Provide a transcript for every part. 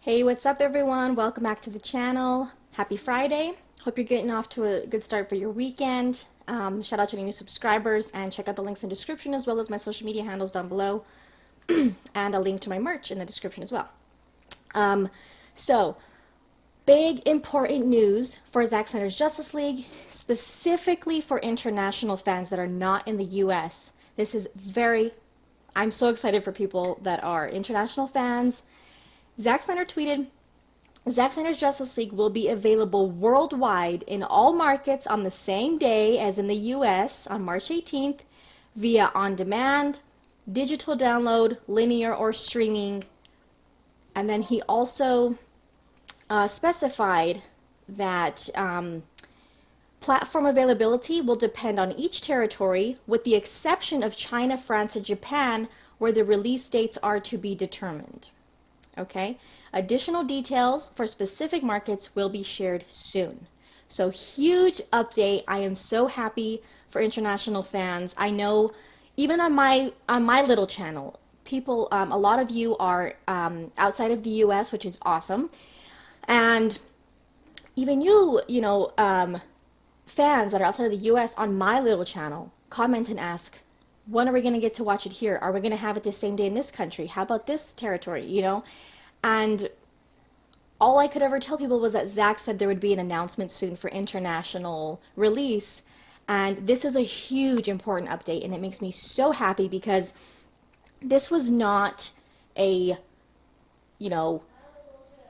Hey, what's up everyone? Welcome back to the channel. Happy Friday. Hope you're getting off to a good start for your weekend. Shout out to any new subscribers and check out the links in the description as well as my social media handles down below and a link to my merch in the description as well. So, big important news for Zack Snyder's Justice League, specifically for international fans that are not in the US. I'm so excited for people that are international fans. Zack Snyder tweeted, Zack Snyder's Justice League will be available worldwide in all markets on the same day as in the US on March 18th via on-demand, digital download, linear, or streaming. And then he also specified that platform availability will depend on each territory with the exception of China, France, and Japan where the release dates are to be determined. Okay, additional details for specific markets will be shared soon. So huge update. I am so happy for international fans. I know even on my little channel, people, a lot of you are outside of the US, which is awesome. And even fans that are outside of the US on my little channel, comment and ask, when are we going to get to watch it here? Are we going to have it the same day in this country? How about this territory, And all I could ever tell people was that Zack said there would be an announcement soon for international release. And this is a huge important update, and it makes me so happy because this was not a,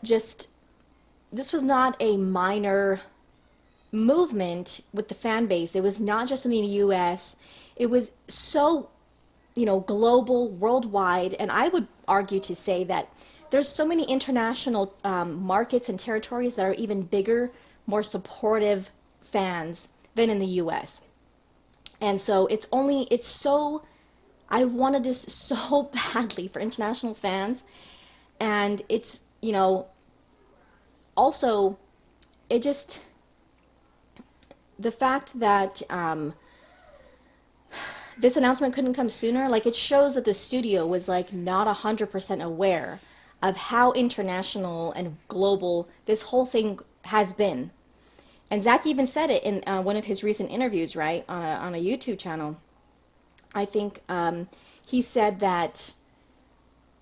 this was not a minor movement with the fan base. It was not just in the US. It was so, global, worldwide, and I would argue to say that there's so many international markets and territories that are even bigger, more supportive fans than in the US. And so I wanted this so badly for international fans, and it's, also, the fact that this announcement couldn't come sooner, it shows that the studio was not 100% aware of how international and global this whole thing has been. And Zack even said it in one of his recent interviews, right, on a YouTube channel. I think he said that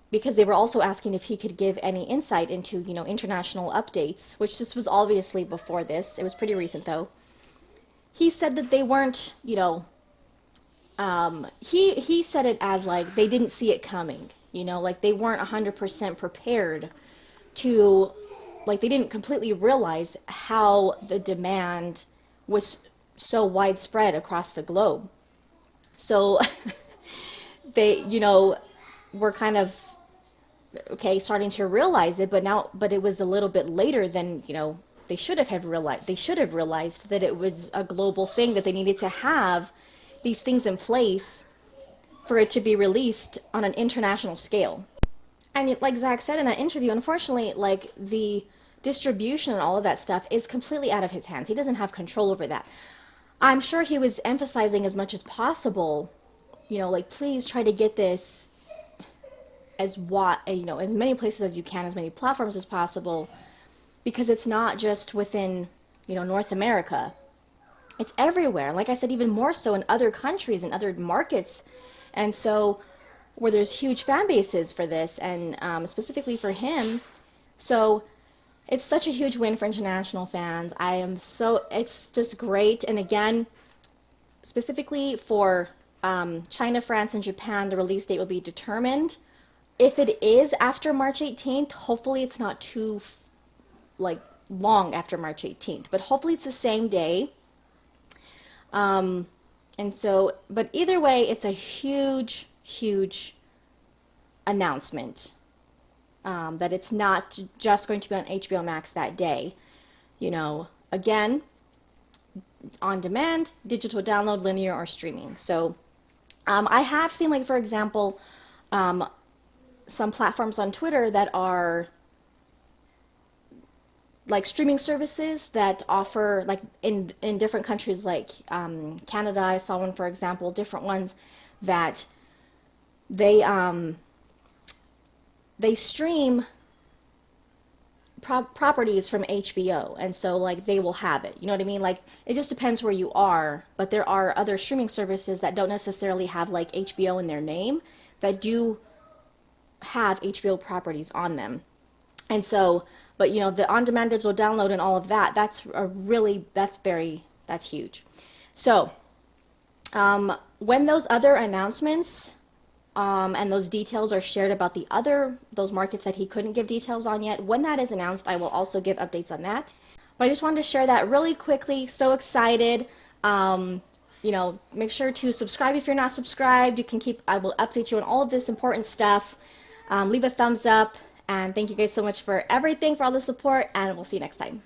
because they were also asking if he could give any insight into, international updates, which this was obviously before this. It was pretty recent, though. He said that they weren't, he said it as they didn't see it coming, they weren't 100% prepared to, they didn't completely realize how the demand was so widespread across the globe. So they, were kind of, starting to realize it, but it was a little bit later than, they should have realized that it was a global thing, that they needed to have these things in place for it to be released on an international scale. And like Zack said in that interview, unfortunately, the distribution and all of that stuff is completely out of his hands. He doesn't have control over that. I'm sure he was emphasizing as much as possible, please try to get this as many places as you can, as many platforms as possible, because it's not just within, North America. It's everywhere. Like I said, even more so in other countries and other markets. And so, where there's huge fan bases for this, and specifically for him. So, it's such a huge win for international fans. It's just great. And again, specifically for China, France, and Japan, the release date will be determined. If it is after March 18th, hopefully it's not too, long after March 18th. But hopefully it's the same day. But either way, it's a huge, huge announcement that it's not just going to be on HBO Max that day. Again, on demand, digital download, linear, or streaming. So I have seen, for example, some platforms on Twitter that are streaming services that offer in different countries, Canada. I saw one, for example, different ones that they stream properties from HBO, and so like they will have it. You know what I mean? Like it just depends where you are, but there are other streaming services that don't necessarily have like HBO in their name that do have HBO properties on them. And so, but you know, the on-demand digital download and all of that, that's huge. So, when those other announcements and those details are shared about those markets that he couldn't give details on yet, when that is announced, I will also give updates on that. But I just wanted to share that really quickly. So excited. You know, make sure to subscribe if you're not subscribed. I will update you on all of this important stuff. Leave a thumbs up, and thank you guys so much for everything, for all the support, and we'll see you next time.